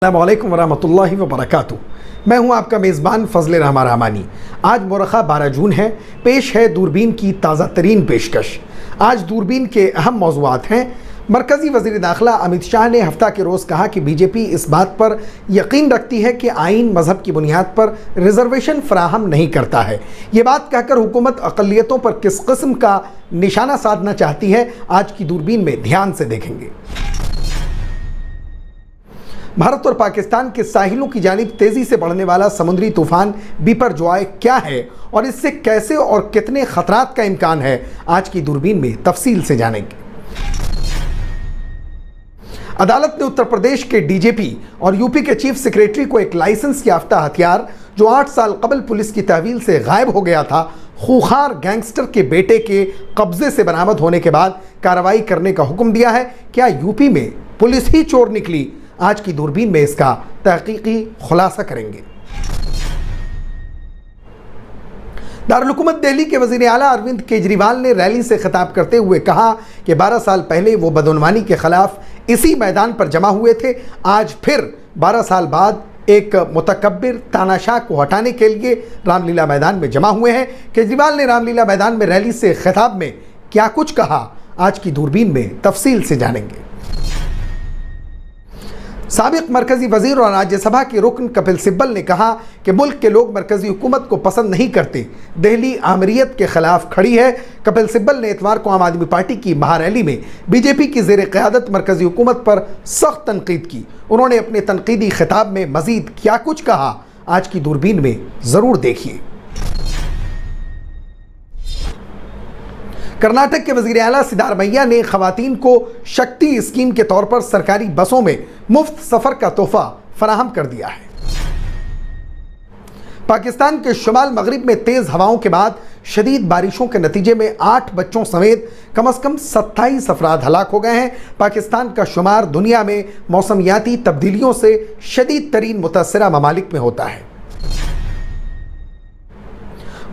अस्सलामुअलैकुम वरहमतुल्लाहि वबरकातुहू। मैं हूं आपका मेज़बान फ़ज़ल रहमान रहमानी। आज मुरखा 12 जून है। पेश है दूरबीन की ताज़ा तरीन पेशकश। आज दूरबीन के अहम मौज़ूआत हैं। मरकज़ी वज़ीर दाखिला अमित शाह ने हफ्ता के रोज़ कहा कि बीजेपी इस बात पर यकीन रखती है कि आइन मज़हब की बुनियाद पर रिजर्वेशन फराहम नहीं करता है। ये बात कहकर हुकूमत अक़लियतों पर किस किस्म का निशाना साधना चाहती है, आज की दूरबीन में ध्यान से देखेंगे। भारत और पाकिस्तान के साहिलों की जानिब तेजी से बढ़ने वाला समुद्री तूफान बिपरजॉय क्या है और इससे कैसे और कितने खतरात का इम्कान है, आज की दूरबीन में तफसील से जानेंगे। अदालत ने उत्तर प्रदेश के डीजीपी और यूपी के चीफ सेक्रेटरी को एक लाइसेंस याफ्ता हथियार जो 8 साल कबल पुलिस की तहवील से गायब हो गया था, खूंखार गैंगस्टर के बेटे के कब्जे से बरामद होने के बाद कार्रवाई करने का हुक्म दिया है। क्या यूपी में पुलिस ही चोर निकली? आज की दूरबीन में इसका तहकीकी खुलासा करेंगे। दारुल हुकूमत दिल्ली के वज़ीर आला अरविंद केजरीवाल ने रैली से खिताब करते हुए कहा कि 12 साल पहले वो बदउनवानी के खिलाफ इसी मैदान पर जमा हुए थे। आज फिर 12 साल बाद एक मुतकब्बिर तानाशाह को हटाने के लिए रामलीला मैदान में जमा हुए हैं। केजरीवाल ने रामलीला मैदान में रैली से खिताब में क्या कुछ कहा, आज की दूरबीन में तफसील से जानेंगे। साबिक मरकजी वजीर और राज्यसभा के रुकन कपिल सिब्बल ने कहा कि मुल्क के लोग मरकजी हुकूमत को पसंद नहीं करते, दिल्ली आमरीत के खिलाफ खड़ी है। कपिल सिब्बल ने इतवार को आम आदमी पार्टी की महारैली में बीजेपी की ज़ेर क़यादत मरकजी हुकूमत पर सख्त तनकीद की। उन्होंने अपने तनकीदी खिताब में मजीद क्या कुछ कहा, आज की दूरबीन में ज़रूर देखिए। कर्नाटक के वज़ीर आला सिद्धारमैया ने ख़वातीन को शक्ति स्कीम के तौर पर सरकारी बसों में मुफ्त सफ़र का तोहफा फराहम कर दिया है। पाकिस्तान के शुमाल मगरिब में तेज़ हवाओं के बाद शदीद बारिशों के नतीजे में 8 बच्चों समेत कम अज़ कम 27 अफराद हलाक हो गए हैं। पाकिस्तान का शुमार दुनिया में मौसमियाती तब्दीलियों से शदीद तरीन मुतासरा ममालिक में होता है।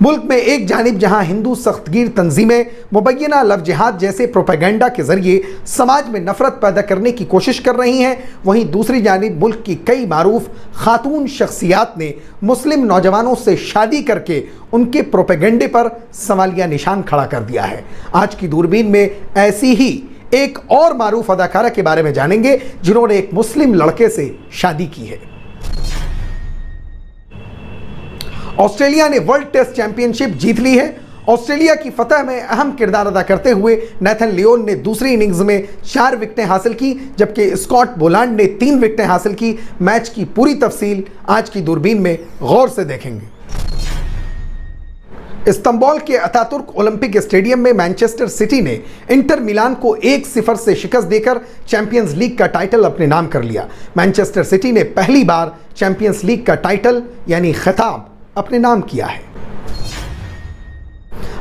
मुल्क में एक जानिब जहां हिंदू सख्तगीर तंजीमें मुबैना लव जिहाद जैसे प्रोपेगेंडा के जरिए समाज में नफरत पैदा करने की कोशिश कर रही हैं, वहीं दूसरी जानिब मुल्क की कई मारूफ खातून शख्सियात ने मुस्लिम नौजवानों से शादी करके उनके प्रोपेगेंडे पर सवालिया निशान खड़ा कर दिया है। आज की दूरबीन में ऐसी ही एक और मारूफ अदाकारा के बारे में जानेंगे जिन्होंने एक मुस्लिम लड़के से शादी की है। ऑस्ट्रेलिया ने वर्ल्ड टेस्ट चैंपियनशिप जीत ली है। ऑस्ट्रेलिया की फतह में अहम किरदार अदा करते हुए नेथन लियोन ने दूसरी इनिंग्स में 4 विकेटें हासिल की, जबकि स्कॉट बोलांड ने 3 विकेटें हासिल की। मैच की पूरी तफसील आज की दूरबीन में गौर से देखेंगे। इस्तांबुल के अतातुर्क ओलंपिक स्टेडियम में मैनचेस्टर सिटी ने इंटर मिलान को 1-0 से शिकस्त देकर चैंपियंस लीग का टाइटल अपने नाम कर लिया। मैनचेस्टर सिटी ने पहली बार चैंपियंस लीग का टाइटल यानी खिताब अपने नाम किया है।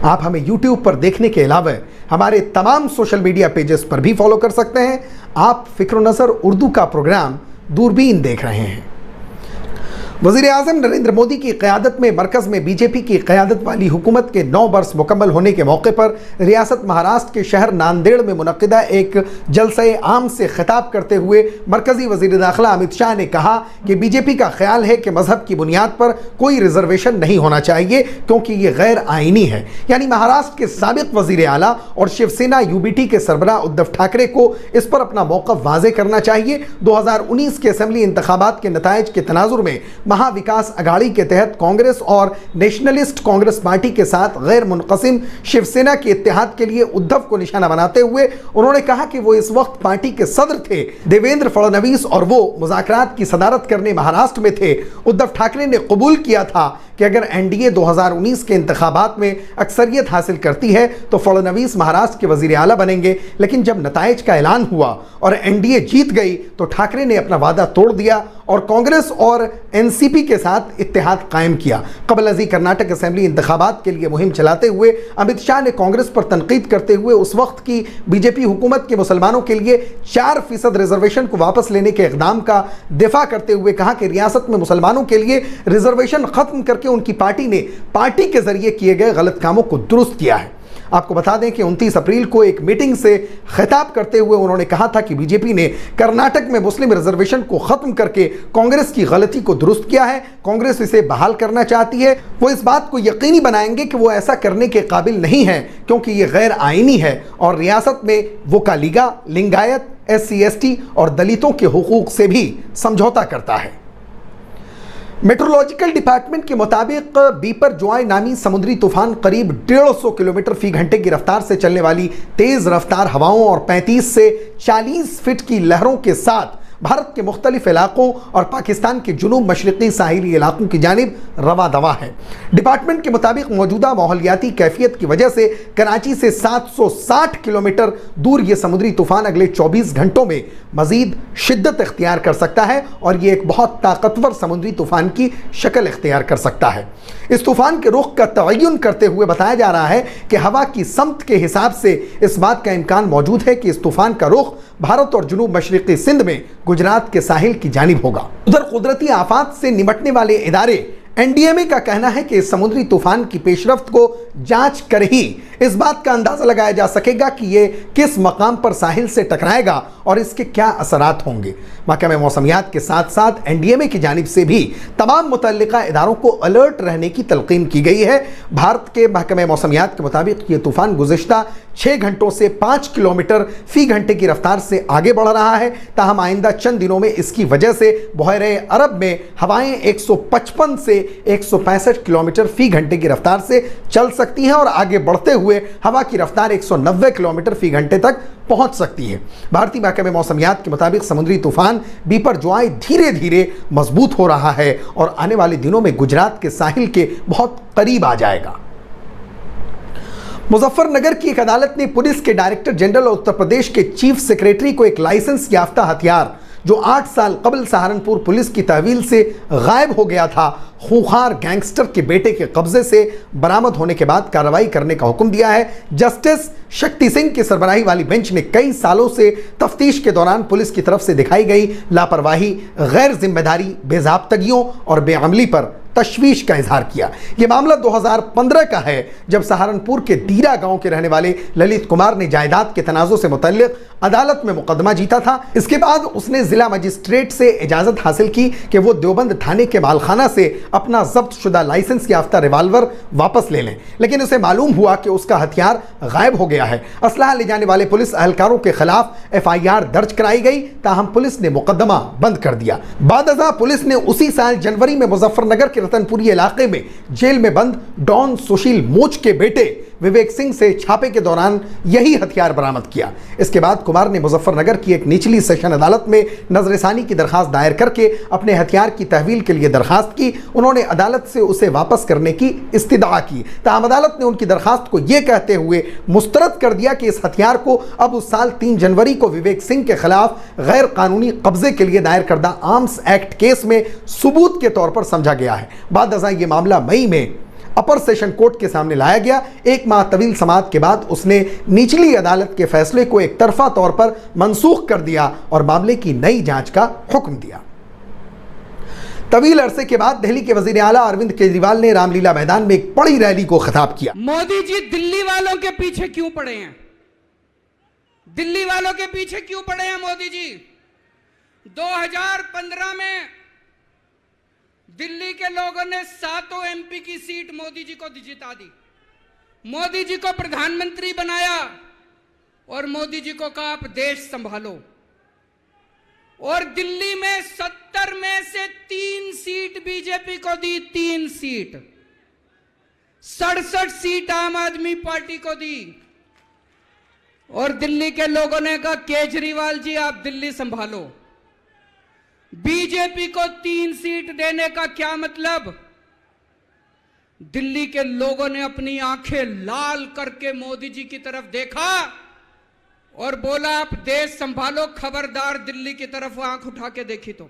आप हमें YouTube पर देखने के अलावा हमारे तमाम सोशल मीडिया पेजेस पर भी फॉलो कर सकते हैं। आप फिक्र नज़र उर्दू का प्रोग्राम दूरबीन देख रहे हैं। वज़ीर आज़म नरेंद्र मोदी की क़यादत में मरकज़ में बीजेपी की क़यादत वाली हुकूमत के 9 बरस मुकम्मल होने के मौके पर रियासत महाराष्ट्र के शहर नांदेड़ में मुनक़िदा एक जलसे आम से खिताब करते हुए मरकज़ी वज़ीर दाखिला अमित शाह ने कहा कि बीजेपी का ख्याल है कि मज़हब की बुनियाद पर कोई रिजर्वेशन नहीं होना चाहिए क्योंकि ये गैर आइनी है। यानी महाराष्ट्र के साबिक़ वज़ीर आला और शिवसेना UBT के सरबराह उद्धव ठाकरे को इस पर अपना मौक़िफ़ वाज़े करना चाहिए। 2019 के असेंबली इंतखाबात के नताइज के तनाजुर में महाविकास अघाड़ी के तहत कांग्रेस और नेशनलिस्ट कांग्रेस पार्टी के साथ गैर मुनक़सिम शिवसेना के इत्तेहाद के लिए उद्धव को निशाना बनाते हुए उन्होंने कहा कि वो इस वक्त पार्टी के सदर थे देवेंद्र फडणवीस और वो मुज़ाकरात की सदारत करने महाराष्ट्र में थे। उद्धव ठाकरे ने कबूल किया था कि अगर एनडीए 2019 के इंतखाबात में अक्सरियत हासिल करती है तो फडणवीस महाराष्ट्र के वज़ीर आला बनेंगे, लेकिन जब नताइज का ऐलान हुआ और एनडीए जीत गई तो ठाकरे ने अपना वादा तोड़ दिया और कांग्रेस और एनसीपी के साथ इत्तेहाद कायम किया। कबल अज़ी कर्नाटक असेंबली इंतखाबात के लिए मुहिम चलाते हुए अमित शाह ने कांग्रेस पर तनकीद करते हुए उस वक्त की बीजेपी हुकूमत के मुसलमानों के लिए 4% रिजर्वेशन को वापस लेने के इक़दाम का दिफा करते हुए कहा कि रियासत में मुसलमानों के लिए रिजर्वेशन ख़त्म करके उनकी पार्टी ने पार्टी के जरिए किए गए गलत कामों को दुरुस्त किया है। आपको बता दें कि 29 अप्रैल को एक मीटिंग से खिताब करते हुए उन्होंने कहा था कि बीजेपी ने कर्नाटक में मुस्लिम रिजर्वेशन को खत्म करके कांग्रेस की गलती को दुरुस्त किया है, कांग्रेस इसे बहाल करना चाहती है। वो इस बात को यकीनी बनाएंगे कि वो ऐसा करने के काबिल नहीं है क्योंकि ये गैर आईनी है और रियासत में वोकालिगा, लिंगायत, SC/ST और दलितों के हुकूक से भी समझौता करता है। मेट्रोलॉजिकल डिपार्टमेंट के मुताबिक बीपरजॉय नामी समुद्री तूफान करीब 150 किलोमीटर फी घंटे की रफ्तार से चलने वाली तेज रफ्तार हवाओं और 35 से 40 फीट की लहरों के साथ भारत के मुख्तलिफ इलाकों और पाकिस्तान के जुनूब मशरक़ी साहिली इलाकों की जानिब रवा दवा है। डिपार्टमेंट के मुताबिक मौजूदा माहौलियाती कैफियत की वजह से कराची से 760 किलोमीटर दूर ये समुद्री तूफान अगले 24 घंटों में मजीद शिद्दत इख्तियार कर सकता है और ये एक बहुत ताकतवर समुद्री तूफान की शक्ल इख्तियार कर सकता है। इस तूफान के रुख का तयन करते हुए बताया जा रहा है कि हवा की समत के हिसाब से इस बात का इम्कान मौजूद है कि इस तूफान का रुख भारत और जुनूब मशरक़ी सिंध में गुजरात के साहिल की जानिब होगा। उधर कुदरती आफात से निपटने वाले इदारे NDMA का कहना है कि इस समुद्री तूफान की पेशरफ्त को जांच कर ही इस बात का अंदाजा लगाया जा सकेगा कि ये किस मकाम पर साहिल से टकराएगा और इसके क्या असरात होंगे। महकमे मौसमियात के साथ साथ NDMA की जानिब से भी तमाम मुतल्लिका इदारों को अलर्ट रहने की तलकीन की गई है। भारत के महकमे मौसमियात के मुताबिक ये तूफान गुज़िश्ता 6 घंटों से 5 किलोमीटर फी घंटे की रफ्तार से आगे बढ़ रहा है। ताहम आइंदा चंद दिनों में इसकी वजह से बहरे अरब में हवाएं 155 से 165 किलोमीटर फी घंटे की रफ्तार से चल सकती हैं और आगे बढ़ते हुए हवा की रफ्तार 190 किलोमीटर फी घंटे तक पहुंच सकती है। भारतीय महकमे मौसमियात के मुताबिक समुद्री तूफान बीपरजॉय धीरे धीरे मजबूत हो रहा है और आने वाले दिनों में गुजरात के साहिल के बहुत करीब आ जाएगा। मुजफ्फरनगर की एक अदालत ने पुलिस के डायरेक्टर जनरल और उत्तर प्रदेश के चीफ सेक्रेटरी को एक लाइसेंस याफ्ता हथियार जो 8 साल कबल सहारनपुर पुलिस की तहवील से गायब हो गया था, खूंखार गैंगस्टर के बेटे के कब्जे से बरामद होने के बाद कार्रवाई करने का हुक्म दिया है। जस्टिस शक्ति सिंह की सरबराही वाली बेंच ने कई सालों से तफ्तीश के दौरान पुलिस की तरफ से दिखाई गई लापरवाही, गैर जिम्मेदारी, बेज़ाब्तगियों और बेअमली पर तशवीश का इजहार किया। यह मामला 2015 का है जब सहारनपुर के दीरा गांव के रहने वाले ललित कुमार ने जायदाद के तनाज़ुर से मुतल्लिक अदालत में मुकदमा जीता था। इसके बाद उसने जिला मजिस्ट्रेट से इजाज़त हासिल की कि वो देवबंद थाने के मालखाना से अपना जब्त शुदा लाइसेंस याफ्ता रिवाल्वर वापस ले लें, लेकिन उसे मालूम हुआ कि उसका हथियार गायब हो गया है। असलहा ले जाने वाले पुलिस एहलकारों के खिलाफ FIR दर्ज कराई गई, ताहम पुलिस ने मुकदमा बंद कर दिया। बादअज़ा पुलिस ने उसी साल जनवरी में मुजफ्फरनगर के रतनपुरी इलाके में जेल में बंद डॉन सुशील मोच के बेटे विवेक सिंह से छापे के दौरान यही हथियार बरामद किया। इसके बाद कुमार ने मुजफ्फरनगर की एक निचली सेशन अदालत में नजरसानी की दरखास्त दायर करके अपने हथियार की तहवील के लिए दरखास्त की। उन्होंने अदालत से उसे वापस करने की इस्तिदा की, ताहम अदालत ने उनकी दरखास्त को यह कहते हुए मुस्तरद कर दिया कि इस हथियार को अब उस साल 3 जनवरी को विवेक सिंह के खिलाफ गैर कानूनी कब्जे के लिए दायर करदा आर्म्स एक्ट केस में सबूत के तौर पर समझा गया है। बाद अज़ा ये मामला मई में अपर सेशन कोर्ट के सामने लाया गया। 1 माह तवील समाअत के बाद उसने निचली अदालत के फैसले को एक तरफा तौर पर मनसूख कर दिया और मामले की नई जांच का हुक्म दिया। तवील अरसे के बाद दिल्ली के वजीर आला अरविंद केजरीवाल ने रामलीला मैदान में एक बड़ी रैली को खिताब किया। मोदी जी दिल्ली वालों के पीछे क्यों पड़े हैं? दिल्ली वालों के पीछे क्यों पड़े हैं मोदी जी? 2015 में दिल्ली के लोगों ने 7 MP की सीट मोदी जी को जिता दी, मोदी जी को प्रधानमंत्री बनाया और मोदी जी को कहा आप देश संभालो। और दिल्ली में 70 में से 3 सीट बीजेपी को दी, 3 सीट, 67 सीट आम आदमी पार्टी को दी। और दिल्ली के लोगों ने कहा केजरीवाल जी आप दिल्ली संभालो। बीजेपी को 3 सीट देने का क्या मतलब? दिल्ली के लोगों ने अपनी आंखें लाल करके मोदी जी की तरफ देखा और बोला आप देश संभालो, खबरदार दिल्ली की तरफ आंख उठा के देखी तो।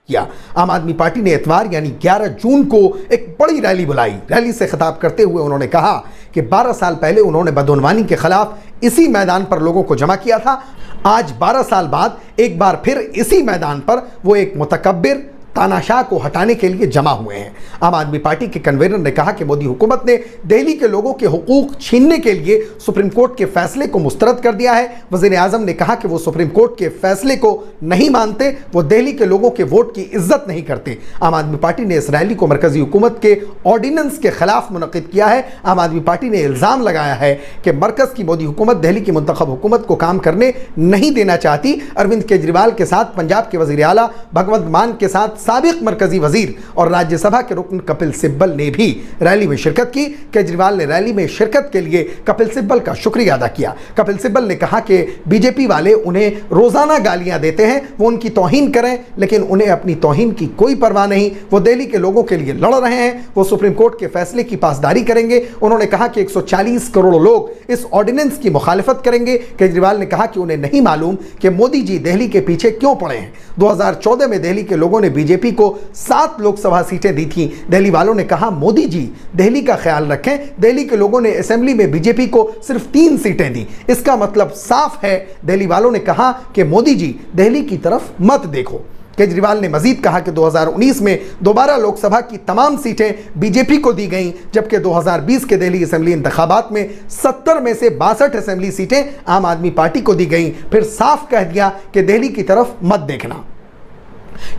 या आम आदमी पार्टी ने इतवार यानी 11 जून को एक बड़ी रैली बुलाई। रैली से खिताब करते हुए उन्होंने कहा कि 12 साल पहले उन्होंने बदउनवानी के खिलाफ इसी मैदान पर लोगों को जमा किया था। आज 12 साल बाद एक बार फिर इसी मैदान पर वो एक मुतकब्बिर, तानाशाह को हटाने के लिए जमा हुए हैं। आम आदमी पार्टी के कन्वीनर ने कहा कि मोदी हुकूमत ने दिल्ली के लोगों के हुकूक छीनने के लिए सुप्रीम कोर्ट के फैसले को मुस्तरद कर दिया है। वजीर आजम ने कहा कि वो सुप्रीम कोर्ट के फैसले को नहीं मानते, वो दिल्ली के लोगों के वोट की इज्जत नहीं करते। आम आदमी पार्टी ने इस रैली को मरकजी हुकूमत के ऑर्डिनेंस के खिलाफ मुनक्किद किया है। आम आदमी पार्टी ने इल्जाम लगाया है कि मरकज की मोदी हुकूमत दिल्ली की मुंतखब हुकूमत को काम करने नहीं देना चाहती। अरविंद केजरीवाल के साथ पंजाब के वजीर आला भगवंत मान के साथ साबिक मरकजी वजीर और राज्यसभा के रुकन कपिल सिब्बल ने भी रैली में शिरकत की। केजरीवाल ने रैली में शिरकत के लिए कपिल सिब्बल का शुक्रिया अदा किया। कपिल सिब्बल ने कहा कि बीजेपी वाले उन्हें रोजाना गालियां देते हैं, वो उनकी तौहीन करें, लेकिन उन्हें अपनी तौहीन की कोई परवाह नहीं। वो दिल्ली के लोगों के लिए लड़ रहे हैं, वो सुप्रीम कोर्ट के फैसले की पासदारी करेंगे। उन्होंने कहा कि 140 करोड़ लोग इस ऑर्डिनेंस की मुखालिफत करेंगे। केजरीवाल ने कहा कि उन्हें नहीं मालूम कि मोदी जी दिल्ली के पीछे क्यों पड़े हैं। 2014 में दिल्ली के लोगों ने बीजेपी को 7 लोकसभा सीटें दी थी। दिल्ली वालों ने कहा मोदी जी दिल्ली का ख्याल रखें। दिल्ली के लोगों ने असेंबली में बीजेपी को सिर्फ 3 सीटें दी। इसका मतलब साफ है, दिल्ली वालों ने कहा कि मोदी जी दिल्ली की तरफ मत देखो। केजरीवाल ने मजीद कहा कि 2019 में दोबारा लोकसभा की तमाम सीटें बीजेपी को दी गईं, जबकि 2020 के दिल्ली असेंबली इंतखाबात में 70 में से 62 असेंबली सीटें आम आदमी पार्टी को दी गईं। फिर साफ कह दिया कि दिल्ली की तरफ मत देखना।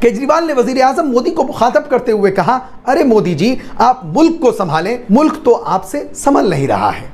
केजरीवाल ने वजीर आजम मोदी को मुखातब करते हुए कहा, अरे मोदी जी आप मुल्क को संभालें, मुल्क तो आपसे संभल नहीं रहा है।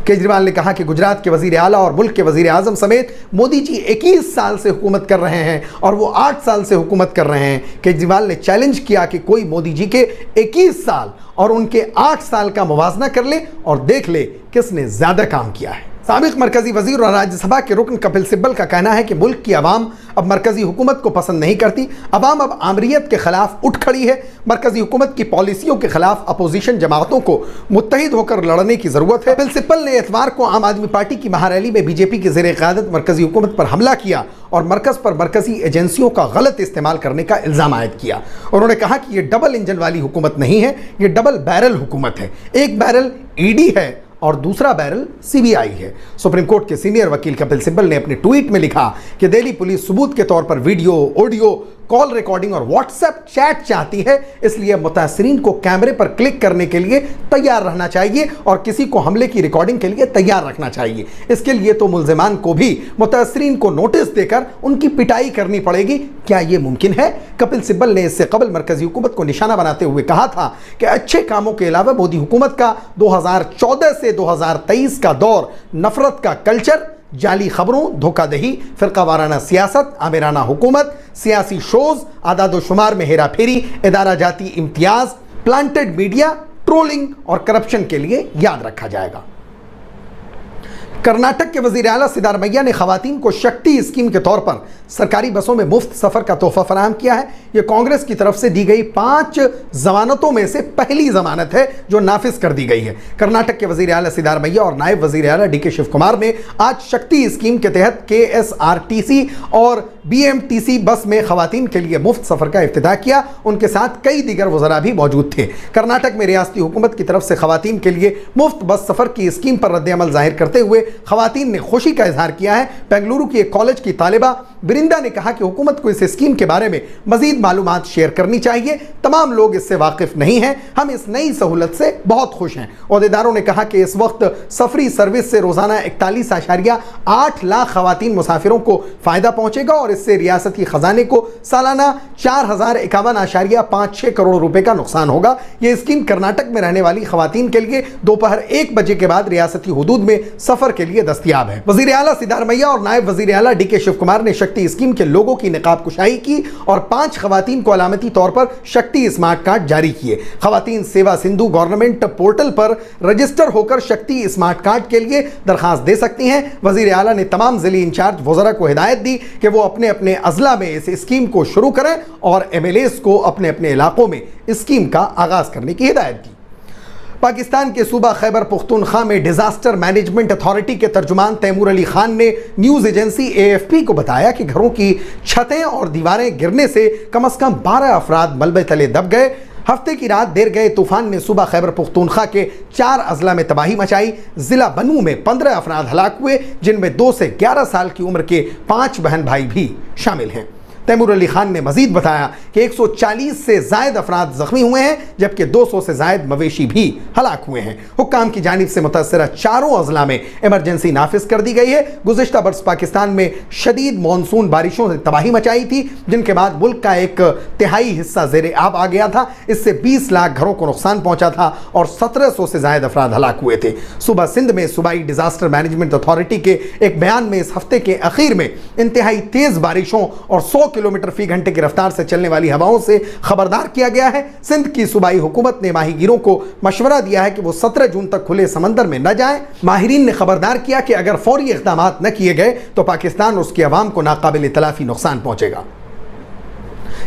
केजरीवाल ने कहा कि गुजरात के वजीर आला और मुल्क के वजीर आजम समेत मोदी जी 21 साल से हुकूमत कर रहे हैं और वो 8 साल से हुकूमत कर रहे हैं। केजरीवाल ने चैलेंज किया कि कोई मोदी जी के 21 साल और उनके 8 साल का मुवाजना कर ले और देख ले किसने ज्यादा काम किया है। साबिक मरकजी वजीर और राज्यसभा के रुकन कपिल सिब्बल का कहना है कि मुल्क की आवाम अब मरकजी हुकूमत को पसंद नहीं करती। आवाम अब आमरीयत के खिलाफ उठ खड़ी है। मरकजी हुकूमत की पॉलिसियों के खिलाफ अपोजिशन जमातों को मुत्तहिद होकर लड़ने की जरूरत है। कपिल सिब्बल ने इतवार को आम आदमी पार्टी की महारैली में बीजेपी की ज़ेर क़यादत मरकजी हुकूमत पर हमला किया और मरकज पर मरकजी एजेंसियों का गलत इस्तेमाल करने का इल्ज़ाम आयद किया। उन्होंने कहा कि यह डबल इंजन वाली हुकूमत नहीं है, यह डबल बैरल हुकूमत है। एक बैरल ईडी है और दूसरा बैरल सीबीआई है। सुप्रीम कोर्ट के सीनियर वकील कपिल सिब्बल ने अपने ट्वीट में लिखा कि दिल्ली पुलिस सबूत के तौर पर वीडियो, ऑडियो, कॉल रिकॉर्डिंग और व्हाट्सएप चैट चाहती है, इसलिए मुतासरीन को कैमरे पर क्लिक करने के लिए तैयार रहना चाहिए और किसी को हमले की रिकॉर्डिंग के लिए तैयार रखना चाहिए। इसके लिए तो मुल्जिमान को भी मुतासरीन को नोटिस देकर उनकी पिटाई करनी पड़ेगी। क्या यह मुमकिन है? कपिल सिब्बल ने इससे कबल मरकजी हुकूमत को निशाना बनाते हुए कहा था कि अच्छे कामों के अलावा मोदी हुकूमत का 2014 से 2023 का दौर नफरत का कल्चर, जाली खबरों, धोखाधही, फिरका वाराना सियासत, आमिराना हुकूमत, सियासी शोज, आदाद शुमार में हेरा फेरी, इदारा जाती इम्तियाज, प्लांटेड मीडिया, ट्रोलिंग और करप्शन के लिए याद रखा जाएगा। कर्नाटक के वजीर आला सिद्धारमैया ने खवातीन को शक्ति स्कीम के तौर पर सरकारी बसों में मुफ्त सफर का तोहफा फराहम किया है। यह कांग्रेस की तरफ से दी गई 5 जमानतों में से पहली जमानत है जो नाफिज कर दी गई है। कर्नाटक के वजीर आला सिद्धारमैया और नायब वजीर आला डीके शिव कुमार ने आज शक्ति स्कीम के तहत KSRTC और BMTC बस में खवातीन के लिए मुफ्त सफर का इफ्तिताह किया। उनके साथ कई दीगर वज़रा भी मौजूद थे। कर्नाटक में रियासती हुकूमत की तरफ से खवातीन के लिए मुफ्त बस सफर की स्कीम पर रद्द-ए-अमल जाहिर करते हुए खवातीन ने खुशी का इजहार किया है। बेंगलुरु की एक कॉलेज की तालिबा बिरिंदा ने कहा कि हुकूमत को इस स्कीम के बारे में मजीद मालूमात शेयर करनी चाहिए। तमाम लोग इससे वाकिफ नहीं हैं। हम इस नई सहूलत से बहुत खुश हैं। ओहदेदारों ने कहा कि इस वक्त सफरी सर्विस से रोजाना 41.8 लाख खवातीन मुसाफिरों को फायदा पहुंचेगा और इससे रियासती खजाने को सालाना 4051.56 करोड़ रुपए का नुकसान होगा। यह स्कीम कर्नाटक में रहने वाली खवातीन के लिए दोपहर 1 बजे के बाद रियासती हुदूद में सफर के लिए दस्तयाब है। वजीर आला सिद्धारमैया और नायब वजीर आला डीके शिव कुमार ने शक्ति स्कीम के लोगों की निकाब कुशाई की और 5 खवातीन को अलामती तौर पर शक्ति स्मार्ट कार्ड जारी किए। खवातीन सेवा सिंधु गवर्नमेंट पोर्टल पर रजिस्टर होकर शक्ति स्मार्ट कार्ड के लिए दरखास्त दे सकती हैं। वजीर आला ने तमाम जिली इंचार्ज वज़रा को हिदायत दी कि वो अपने अपने अजला में इस स्कीम को शुरू करें और MLAs को अपने अपने इलाकों में स्कीम का आगाज करने की हिदायत दी। पाकिस्तान के सूबा खैबर पुख्तूनख्वा में डिजास्टर मैनेजमेंट अथॉरिटी के तर्जुमान तैमूर अली खान ने न्यूज़ एजेंसी AFP को बताया कि घरों की छतें और दीवारें गिरने से कम 12 अफराद मलबे तले दब गए। हफ्ते की रात देर गए तूफान ने सूबा खैबर पुख्तूनख्वा के 4 अजला में तबाही मचाई। जिला बनू में 15 अफराद हलाक हुए, जिनमें 2 से 11 साल की उम्र के 5 बहन भाई भी शामिल हैं। तैमूर अली खान ने मजीद बताया कि 140 से जायद अफराद जख्मी हुए हैं, जबकि 200 से जायद मवेशी भी हलाक हुए हैं। हुक्काम की जानिब से मुतअस्सिरा चारों अजला में इमरजेंसी नाफिज कर दी गई है। गुज़िश्ता बरस पाकिस्तान में शदीद मानसून बारिशों से तबाही मचाई थी, जिनके बाद मुल्क का एक तिहाई हिस्सा ज़ेरे आब आ गया था। इससे 20 लाख घरों को नुकसान पहुंचा था और 1700 से जायद अफराद हलाक हुए थे। सुबह सिंध में सूबाई डिजास्टर मैनेजमेंट अथॉरिटी के एक बयान में इस हफ्ते के आखिर में इंतहाई तेज बारिशों और 100 किलोमीटर फी घंटे की रफ्तार से चलने वाली हवाओं से खबरदार किया गया है। सिंध की सूबाई हुकूमत ने माहीगीरों को मशवरा दिया है कि वो 17 जून तक खुले समंदर में न जाएं। माहिरीन ने खबरदार किया कि अगर फौरी इक़दाम न किए गए तो पाकिस्तान और उसकी आवाम को नाकाबिल तलाफी नुकसान पहुंचेगा।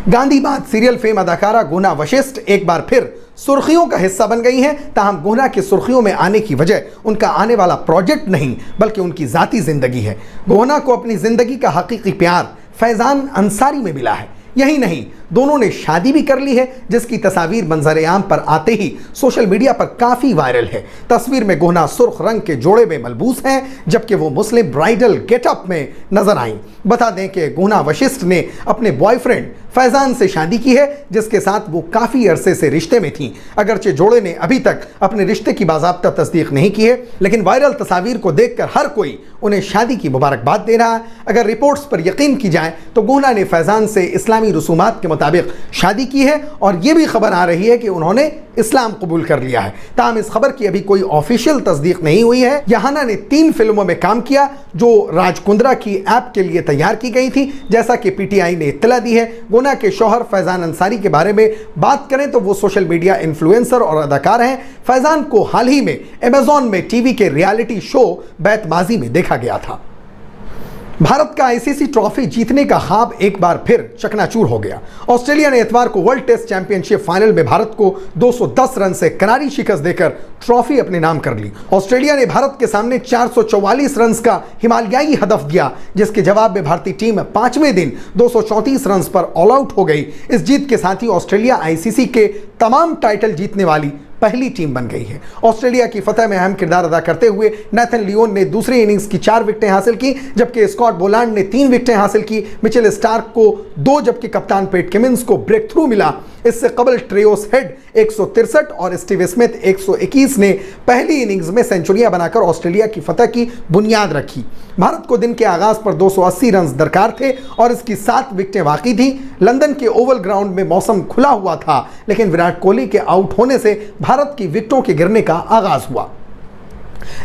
गांधी बात सीरियल फेम अदाकारा गुना वशिष्ठ एक बार फिर सुर्खियों का हिस्सा बन गई हैं। ताहम गुना की सुर्खियों में आने की वजह उनका आने वाला प्रोजेक्ट नहीं बल्कि उनकी जाती जिंदगी है। गुना को अपनी जिंदगी का हकीकी प्यार फैजान अंसारी में मिला है। यही नहीं, दोनों ने शादी भी कर ली है, जिसकी तस्वीर मंजर आम पर आते ही सोशल मीडिया पर काफ़ी वायरल है। तस्वीर में गुना सुर्ख रंग के जोड़े में मलबूस हैं, जबकि वो मुस्लिम ब्राइडल गेटअप में नजर आईं। बता दें कि गुना वशिष्ठ ने अपने बॉयफ्रेंड फैजान से शादी की है, जिसके साथ वो काफ़ी अरसे से रिश्ते में थीं। अगरचे जोड़े ने अभी तक अपने रिश्ते की बाज़ाब्ता तस्दीक नहीं की है, लेकिन वायरल तस्वीर को देखकर हर कोई उन्हें शादी की मुबारकबाद दे रहा है। अगर रिपोर्ट्स पर यकीन की जाए तो गुना ने फैजान से इस्लामी रसूमात के मुताबिक शादी की है और यह भी खबर आ रही है कि उन्होंने इस्लाम कबूल कर लिया है। ताहम इस खबर की अभी कोई ऑफिशियल तस्दीक नहीं हुई है। यहाना ने 3 फिल्मों में काम किया जो राज कुंद्रा की ऐप के लिए तैयार की गई थी, जैसा कि पीटीआई ने इत्तला दी है। गुना के शौहर फैजान अंसारी के बारे में बात करें तो वो सोशल मीडिया इन्फ्लुएंसर और अदाकार हैं। फैजान को हाल ही में अमेज़ॉन में टीवी के रियलिटी शो बैतबाजी में देखा गया था। भारत का आईसीसी ट्रॉफी जीतने का ख्वाब एक बार फिर चकनाचूर हो गया। ऑस्ट्रेलिया ने इतवार को वर्ल्ड टेस्ट चैंपियनशिप फाइनल में भारत को 210 रन से करारी शिकस्त देकर ट्रॉफी अपने नाम कर ली। ऑस्ट्रेलिया ने भारत के सामने 444 रन का हिमालयाई हदफ दिया, जिसके जवाब में भारतीय टीम 5वें दिन 234 रन पर ऑल आउट हो गई। इस जीत के साथ ही ऑस्ट्रेलिया आईसीसी के तमाम टाइटल जीतने वाली पहली टीम बन गई है। ऑस्ट्रेलिया की फतह में अहम किरदार अदा करते हुए नेथन लियोन ने दूसरी इनिंग्स की 4 विकेटें हासिल की, जबकि स्कॉट बोलांड ने 3 विकेटें हासिल की। मिचेल स्टार्क को 2 जबकि कप्तान पैट कमिंस को ब्रेक थ्रू मिला। इससे कबल ट्रेयोस हेड 163 और स्टीव स्मिथ 121 ने पहली इनिंग्स में सेंचुरियां बनाकर ऑस्ट्रेलिया की फतह की बुनियाद रखी। भारत को दिन के आगाज पर 280 रन दरकार थे और इसकी 7 विकेटें बाकी थी। लंदन के ओवल ग्राउंड में मौसम खुला हुआ था, लेकिन विराट कोहली के आउट होने से भारत की विकेटों के गिरने का आगाज हुआ।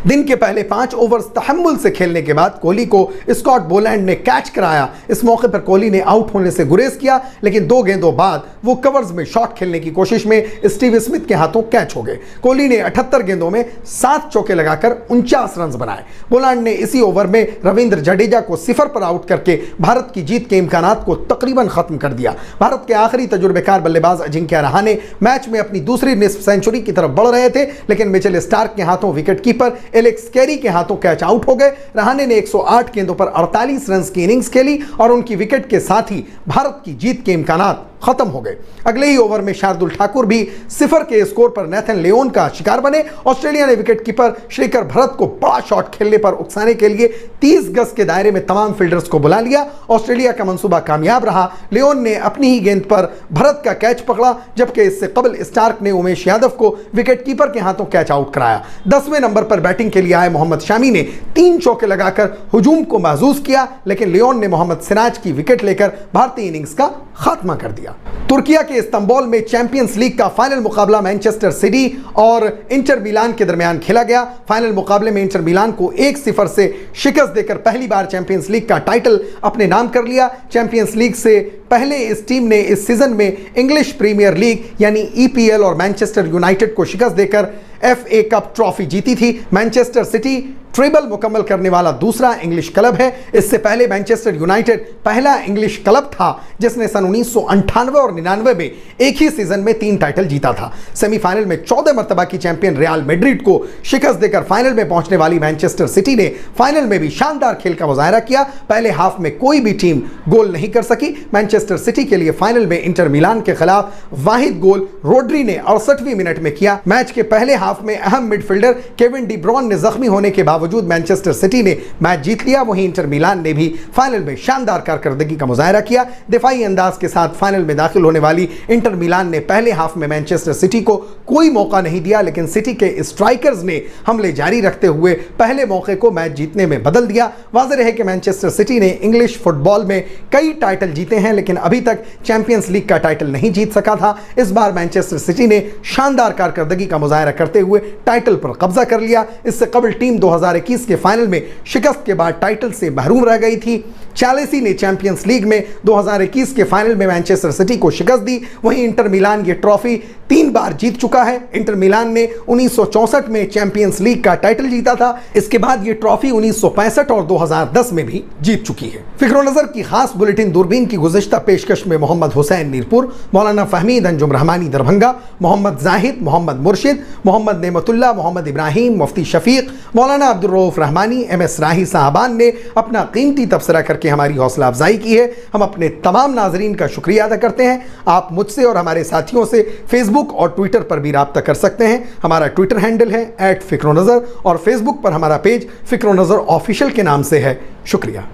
दिन के पहले 5 ओवर्स तहम्मुल से खेलने के बाद कोहली को स्कॉट बोलैंड ने कैच कराया। इस मौके पर कोहली ने आउट होने से गुरेज किया, लेकिन 2 गेंदों बाद वो कवर्स में शॉट खेलने की कोशिश में स्टीव स्मिथ के हाथों कैच हो गए। कोहली ने 78 गेंदों में 7 चौके लगाकर 49 रन बनाए। बोलांड ने इसी ओवर में रविंद्र जडेजा को 0 पर आउट करके भारत की जीत के इम्कानात को तकरीबन खत्म कर दिया। भारत के आखिरी तजुर्बेकार बल्लेबाज अजिंक्य रहाणे मैच में अपनी दूसरी निस्फ सेंचुरी की तरफ बढ़ रहे थे, लेकिन मिचेल स्टार्क के हाथों विकेट कीपर एलेक्स कैरी के हाथों कैच आउट हो गए। रहाणे ने 108 गेंदों पर 48 रन की इनिंग्स खेली और उनकी विकेट के साथ ही भारत की जीत के इम्कानात खत्म हो गए। अगले ही ओवर में शार्दुल ठाकुर भी 0 के स्कोर पर नेथन लियोन का शिकार बने। ऑस्ट्रेलिया ने विकेट कीपर श्रीकर भरत को बड़ा शॉट खेलने पर उकसाने के लिए 30 गज के दायरे में तमाम फील्डर्स को बुला लिया। ऑस्ट्रेलिया का मंसूबा कामयाब रहा। लियोन ने अपनी ही गेंद पर भरत का कैच पकड़ा, जबकि इससे कबल स्टार्क ने उमेश यादव को विकेट कीपर के हाथों कैच आउट कराया। 10वें नंबर पर बैटिंग के लिए आए मोहम्मद शामी ने 3 चौके लगाकर हुजूम को महजूज किया, लेकिन लियोन ने मोहम्मद सिराज की विकेट लेकर भारतीय इनिंग्स का खात्मा कर दिया। तुर्किया के इस्तांबुल में चैंपियंस लीग का फाइनल मुकाबला मैनचेस्टर सिटी और इंटर मिलान के दरमियान खेला गया। फाइनल मुकाबले में इंटर मिलान को 1-0 से शिकस्त देकर पहली बार चैंपियंस लीग का टाइटल अपने नाम कर लिया। चैंपियंस लीग से पहले इस टीम ने इस सीजन में इंग्लिश प्रीमियर लीग यानी ईपीएल और मैनचेस्टर यूनाइटेड को शिकस्त देकर FA कप ट्रॉफी जीती थी। मैनचेस्टर सिटी ट्रिबल मुकम्मल करने वाला दूसरा इंग्लिश क्लब है। इससे पहले मैनचेस्टर यूनाइटेड पहला इंग्लिश क्लब था जिसने सन 1998 और 99 में एक ही सीजन में 3 टाइटल जीता था। सेमीफाइनल में 14 मरतबा की चैंपियन रियल मैड्रिड को शिकस्त देकर फाइनल में पहुंचने वाली मैनचेस्टर सिटी ने फाइनल में भी शानदार खेल का मुजाहरा किया। पहले हाफ में कोई भी टीम गोल नहीं कर सकी। मैनचेस्टर मैनचेस्टर सिटी के लिए फाइनल में इंटर मिलान के खिलाफ वाहिद गोल रोड्री ने 68वीं मिनट में किया। मैच के पहले हाफ में अहम मिडफील्डर केविन डी ब्रुयने ने जख्मी होने के बावजूद मैनचेस्टर सिटी ने मैच जीत लिया। वहीं इंटर मिलान ने भी फाइनल में शानदार कारकर्दगी का मुजाहरा किया। दिफाई अंदाज के साथ फाइनल में दाखिल होने वाली इंटर मिलान ने पहले हाफ में मैनचेस्टर सिटी को कोई मौका नहीं दिया, लेकिन सिटी के स्ट्राइकर्स ने हमले जारी रखते हुए पहले मौके को मैच जीतने में बदल दिया। वाज़ेह है कि मैनचेस्टर सिटी ने इंग्लिश फुटबॉल में कई टाइटल जीते हैं, लेकिन अभी तक चैंपियंस लीग का टाइटल नहीं जीत सका था। इस बार मैनचेस्टर सिटी ने शानदार कारकर्दगी का मुजाहरा करते हुए टाइटल पर कब्जा कर लिया। इससे कबल टीम 2021 के फाइनल में शिकस्त के बाद टाइटल से महरूम रह गई थी। चेल्सी ने चैंपियंस लीग में 2021 के फाइनल में मैनचेस्टर सिटी को शिकस्त दी। वहीं इंटर मिलान ये ट्रॉफी 3 बार जीत चुका है। इंटर मिलान ने 1964 में चैंपियंस लीग का टाइटल जीता था। इसके बाद ये ट्रॉफी 1965 और 2010 में भी जीत चुकी है। फिक्र नजर की खास बुलेटिन दूरबीन की गुज़िश्ता पेशकश में मोहम्मद हुसैन मीरपुर, मौलाना फहमीद अंजुम रहमानी दरभंगा, मोहम्मद जाहिद, मोहम्मद मुर्शिद, मोहम्मद नेमतुल्लाह, मोहम्मद इब्राहिम, मुफ्ती शफीक, मौलाना अब्दुल रऊफ रहमानी, MS राही साहबान ने अपना कीमती तबसरा करके हमारी हौसला अफजाई की है। हम अपने तमाम नाजरीन का शुक्रिया अदा करते हैं। आप मुझसे और हमारे साथियों से फेसबुक और ट्विटर पर भी राब्ता कर सकते हैं। हमारा ट्विटर हैंडल है @फिक्रोनज़र और फेसबुक पर हमारा पेज फिक्रोनज़र ऑफिशियल के नाम से है। शुक्रिया।